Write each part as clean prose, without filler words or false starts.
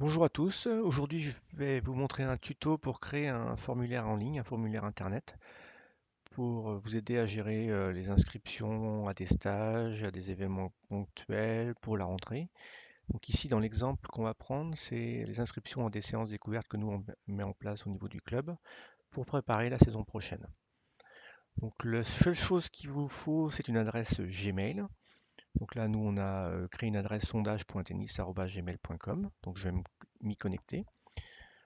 Bonjour à tous, aujourd'hui je vais vous montrer un tuto pour créer un formulaire en ligne, un formulaire internet, pour vous aider à gérer les inscriptions à des stages, à des événements ponctuels pour la rentrée. Donc ici dans l'exemple qu'on va prendre, c'est les inscriptions à des séances découvertes que nous on met en place au niveau du club pour préparer la saison prochaine. Donc la seule chose qu'il vous faut, c'est une adresse Gmail. Donc là nous on a créé une adresse sondage.tennis@gmail.com, donc je vais m'y connecter.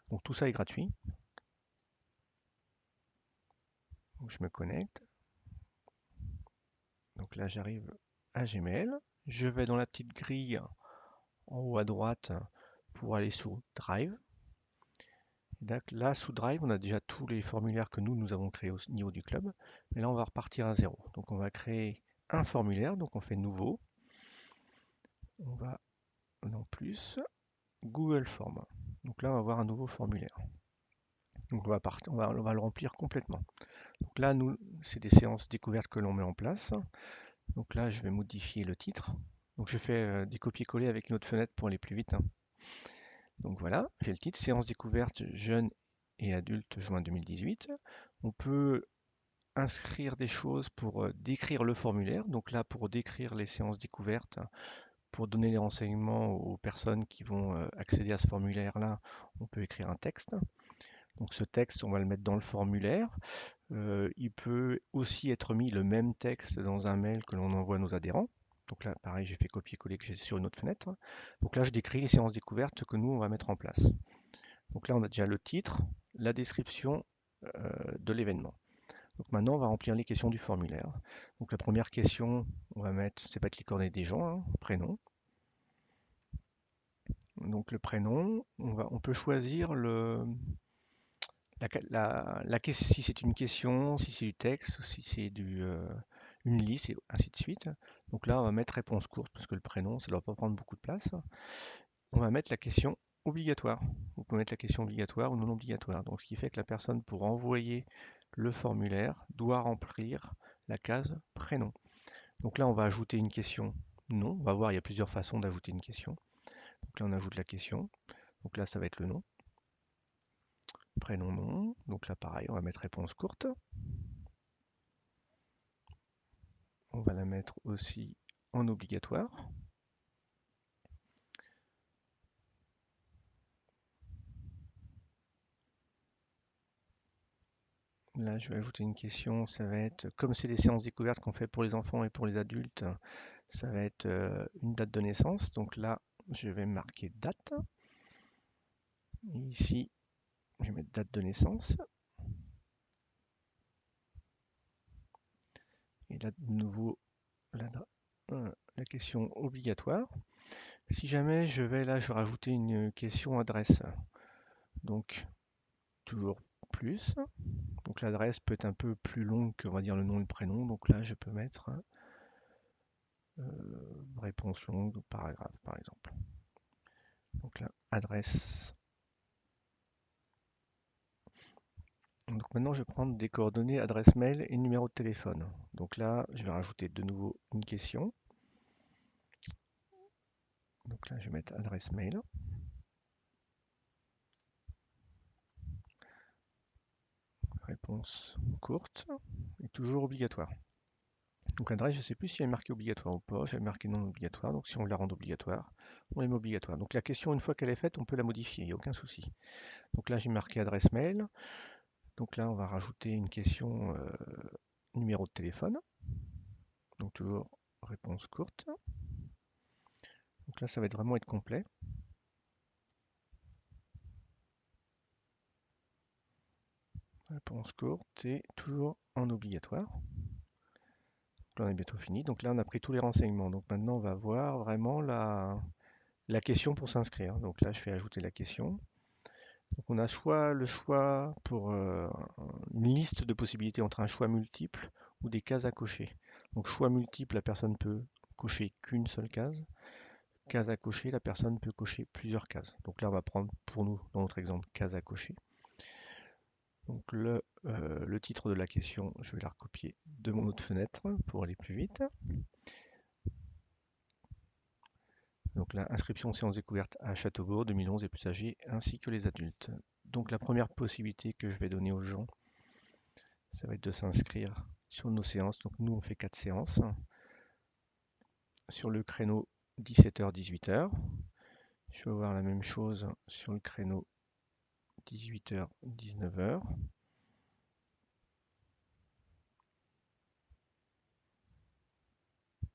Donc tout ça est gratuit. Donc, je me connecte. Donc là, j'arrive à Gmail. Je vais dans la petite grille en haut à droite pour aller sur Drive. Donc là, sous Drive, on a déjà tous les formulaires que nous avons créés au niveau du club. Mais là, on va repartir à zéro. Donc on va créer un formulaire. Donc on fait Nouveau. On va dans Plus, Google Form. Donc là, on va avoir un nouveau formulaire. Donc on va le remplir complètement. Donc là, nous, c'est des séances découvertes que l'on met en place. Donc là, je vais modifier le titre. Donc je fais des copier-coller avec une autre fenêtre pour aller plus vite, hein. Donc voilà, j'ai le titre, séance découverte jeunes et adultes juin 2018. On peut inscrire des choses pour décrire le formulaire. Donc là, pour décrire les séances découvertes, pour donner les renseignements aux personnes qui vont accéder à ce formulaire-là, on peut écrire un texte. Donc ce texte, on va le mettre dans le formulaire. Il peut aussi être mis le même texte dans un mail que l'on envoie à nos adhérents. Donc là, pareil, j'ai fait copier-coller que j'ai sur une autre fenêtre. Donc là, je décris les séances découvertes que nous, on va mettre en place. Donc là, on a déjà le titre, la description de l'événement. Donc maintenant, on va remplir les questions du formulaire. Donc la première question, on va mettre, c'est pas les coordonnées des gens, hein, prénom. Donc le prénom, on peut choisir si c'est une question, si c'est du texte, ou si c'est une liste, et ainsi de suite. Donc là, on va mettre réponse courte, parce que le prénom, ça ne doit pas prendre beaucoup de place. On va mettre la question obligatoire. Vous pouvez mettre la question obligatoire ou non obligatoire. Donc ce qui fait que la personne, pour envoyer le formulaire, doit remplir la case prénom. Donc là, on va ajouter une question non. On va voir, il y a plusieurs façons d'ajouter une question. Donc là, on ajoute la question. Donc là, ça va être le nom. Prénom, nom. Donc là, pareil, on va mettre réponse courte. On va la mettre aussi en obligatoire. Là, je vais ajouter une question. Ça va être, comme c'est des séances découvertes qu'on fait pour les enfants et pour les adultes, ça va être une date de naissance. Donc là, je vais marquer date. Et ici, je vais mettre date de naissance. Et là, de nouveau, la, la question obligatoire. Si jamais je vais là, je vais rajouter une question adresse. Donc, toujours plus. Donc l'adresse peut être un peu plus longue que, on va dire, le nom et le prénom. Donc là, je peux mettre réponse longue, paragraphe, par exemple. Donc là, adresse. Donc maintenant, je vais prendre des coordonnées, adresse mail et numéro de téléphone. Donc là, je vais rajouter de nouveau une question. Donc là, je vais mettre adresse mail. Réponse courte et toujours obligatoire. Donc l'adresse, je ne sais plus si elle est marquée obligatoire ou pas. J'avais marqué non obligatoire. Donc si on la rend obligatoire, on la met obligatoire. Donc la question, une fois qu'elle est faite, on peut la modifier. Il n'y a aucun souci. Donc là, j'ai marqué adresse mail. Donc là, on va rajouter une question numéro de téléphone. Donc toujours réponse courte. Donc là, ça va vraiment être complet. Réponse courte et toujours en obligatoire. Donc là, on est bientôt fini. Donc là, on a pris tous les renseignements. Donc maintenant, on va voir vraiment la question pour s'inscrire. Donc là, je fais ajouter la question. Donc on a le choix pour une liste de possibilités entre un choix multiple ou des cases à cocher. Donc choix multiple, la personne peut cocher qu'une seule case. Case à cocher, la personne peut cocher plusieurs cases. Donc là, on va prendre pour nous, dans notre exemple, case à cocher. Donc le titre de la question, je vais la recopier de mon autre fenêtre pour aller plus vite. Donc là, inscription séance découverte à Châteaubourg 2011 et plus âgés, ainsi que les adultes. Donc la première possibilité que je vais donner aux gens, ça va être de s'inscrire sur nos séances. Donc nous, on fait 4 séances sur le créneau 17h-18h. Je vais voir la même chose sur le créneau 18h-19h.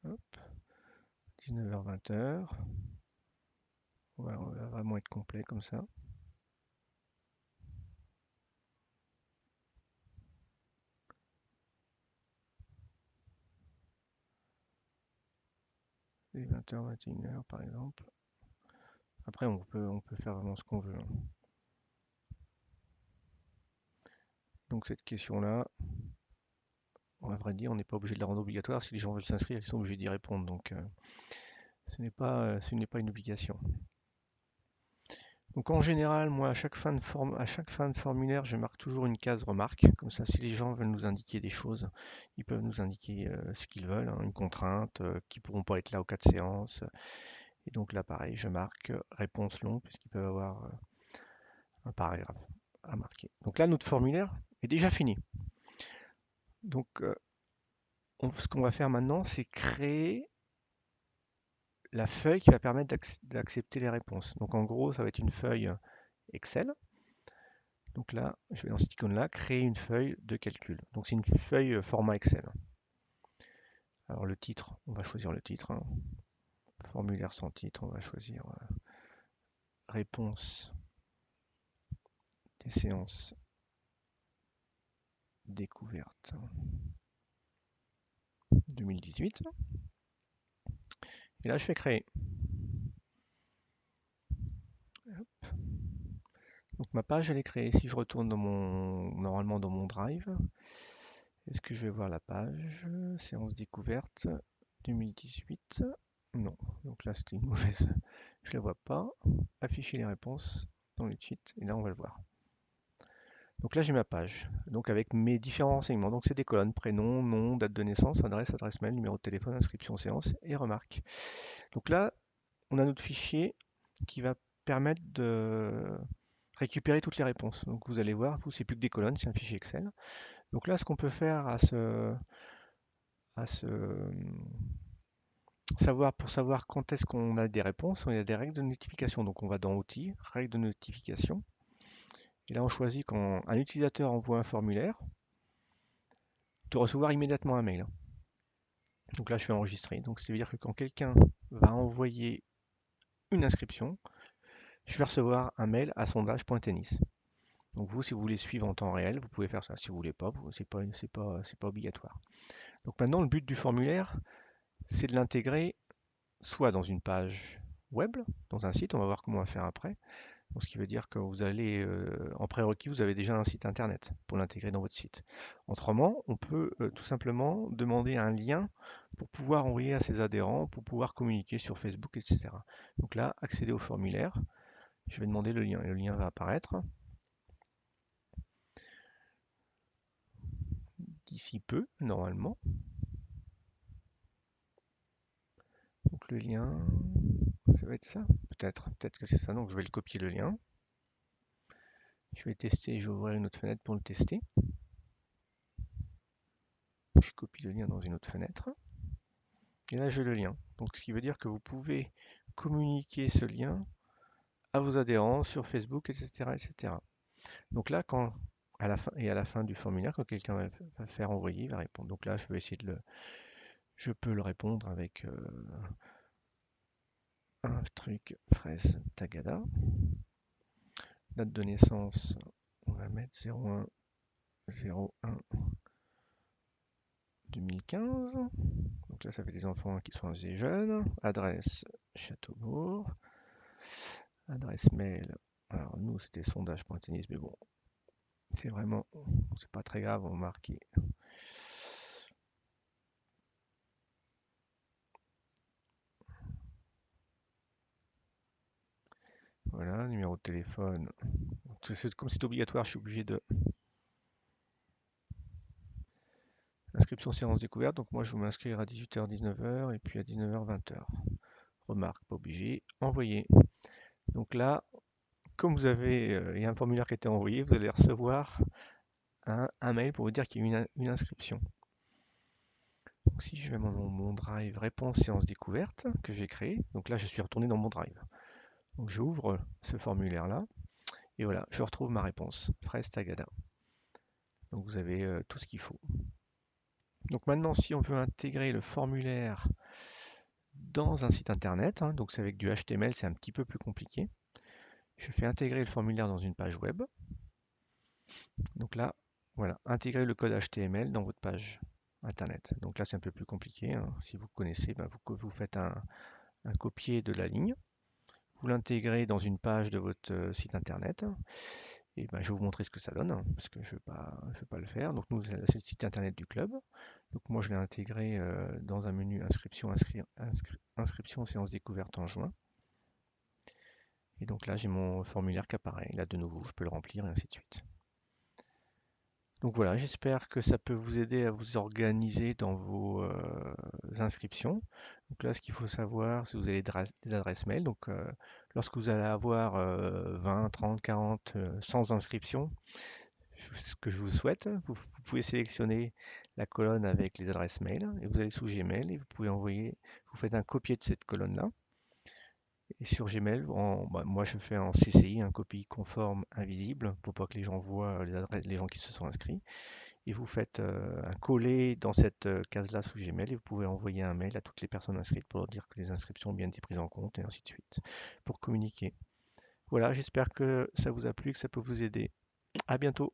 Hop, 19h-20h. On va vraiment être complet comme ça. Et 20h, 21h par exemple. Après, on peut faire vraiment ce qu'on veut, hein. Donc cette question-là, à vrai dire, on n'est pas obligé de la rendre obligatoire. Si les gens veulent s'inscrire, ils sont obligés d'y répondre. Donc ce n'est pas une obligation. Donc en général, moi, à chaque fin de formulaire, je marque toujours une case remarque. Comme ça, si les gens veulent nous indiquer des choses, ils peuvent nous indiquer ce qu'ils veulent, hein, une contrainte, qui pourront pas être là aux 4 séances. Et donc là, pareil, je marque réponse longue, puisqu'ils peuvent avoir un paragraphe à marquer. Donc là, notre formulaire est déjà fini. Donc ce qu'on va faire maintenant, c'est créer la feuille qui va permettre d'accepter les réponses. Donc en gros, ça va être une feuille Excel. Donc là, je vais dans cette icône-là, créer une feuille de calcul. Donc c'est une feuille format Excel. Alors le titre, on va choisir le titre, hein. Formulaire sans titre, on va choisir réponse des séances découvertes 2018. Et là, je fais créer. Donc ma page, elle est créée. Si je retourne normalement dans mon Drive, est-ce que je vais voir la page séance découverte 2018? Non. Donc là, c'était une mauvaise. Je la vois pas. Afficher les réponses dans le cheat. Et là, on va le voir. Donc là, j'ai ma page. Donc avec mes différents renseignements. Donc c'est des colonnes prénom, nom, date de naissance, adresse mail, numéro de téléphone, inscription séance et remarques. Donc là, on a notre fichier qui va permettre de récupérer toutes les réponses. Donc vous allez voir, vous, c'est plus que des colonnes, c'est un fichier Excel. Donc là, ce qu'on peut faire pour savoir quand est-ce qu'on a des réponses, on a des règles de notification. Donc on va dans Outils, règles de notification. Et là, on choisit quand un utilisateur envoie un formulaire, de recevoir immédiatement un mail. Donc là, je suis enregistré. Donc ça veut dire que quand quelqu'un va envoyer une inscription, je vais recevoir un mail à sondage.tennis. Donc vous, si vous voulez suivre en temps réel, vous pouvez faire ça. Si vous voulez pas, c'est pas obligatoire. Donc maintenant, le but du formulaire, c'est de l'intégrer soit dans une page web, dans un site, on va voir comment on va faire après. Donc, ce qui veut dire que vous allez, en prérequis, vous avez déjà un site internet pour l'intégrer dans votre site. Autrement, on peut tout simplement demander un lien pour pouvoir envoyer à ses adhérents, pour pouvoir communiquer sur Facebook, etc. Donc là, accéder au formulaire, je vais demander le lien, et le lien va apparaître d'ici peu, normalement. Donc le lien, ça va être ça, peut-être que c'est ça, donc je vais le copier le lien. Je vais tester, je vais ouvrir une autre fenêtre pour le tester. Je copie le lien dans une autre fenêtre. Et là, j'ai le lien. Donc, ce qui veut dire que vous pouvez communiquer ce lien à vos adhérents sur Facebook, etc., etc. Donc là, à la fin du formulaire, quand quelqu'un va faire envoyer, il va répondre. Donc là, je peux le répondre avec un truc fraise tagada. Date de naissance, on va mettre 01 01 2015. Donc là, ça fait des enfants qui sont assez jeunes. Adresse Châteaubourg. Adresse mail. Alors nous, c'était sondage.tennis, mais bon, c'est pas très grave, on marque. Voilà, numéro de téléphone. Comme c'est obligatoire, je suis obligé de. Inscription séance découverte, donc moi je vais m'inscrire à 18h, 19h et puis à 19h, 20h. remarque pas obligé, envoyer. Donc là, comme vous avez, il y a un formulaire qui a été envoyé, vous allez recevoir un mail pour vous dire qu'il y a une inscription. Donc si je vais dans mon drive réponse séance découverte que j'ai créé, donc là je suis retourné dans mon drive. Donc j'ouvre ce formulaire là et voilà, je retrouve ma réponse, Fraise Tagada. Donc vous avez tout ce qu'il faut. Donc maintenant si on veut intégrer le formulaire dans un site internet, hein, donc c'est avec du HTML, c'est un petit peu plus compliqué. Je fais intégrer le formulaire dans une page web. Donc là, voilà, intégrer le code HTML dans votre page internet. Donc là, c'est un peu plus compliqué, hein. Si vous connaissez, ben, vous faites un copier de la ligne, vous l'intégrez dans une page de votre site internet. Et ben, je vais vous montrer ce que ça donne, hein, parce que je ne vais pas le faire. Donc nous, c'est le site internet du club. Donc moi, je l'ai intégré dans un menu inscription séance découverte en juin. Et donc là, j'ai mon formulaire qui apparaît. Là, de nouveau, je peux le remplir et ainsi de suite. Donc voilà, j'espère que ça peut vous aider à vous organiser dans vos inscriptions. Donc là, ce qu'il faut savoir, c'est que vous avez des adresses mail. Donc lorsque vous allez avoir 20, 30, 40, 100 inscriptions, ce que je vous souhaite, vous pouvez sélectionner la colonne avec les adresses mail et vous allez sous Gmail et vous pouvez envoyer, vous faites un copier de cette colonne-là. Et sur Gmail, bah, moi je fais en CCI, un copie conforme invisible pour pas que les gens voient les gens qui se sont inscrits. Et vous faites un coller dans cette case-là sous Gmail et vous pouvez envoyer un mail à toutes les personnes inscrites pour leur dire que les inscriptions ont bien été prises en compte et ainsi de suite pour communiquer. Voilà, j'espère que ça vous a plu, que ça peut vous aider. À bientôt.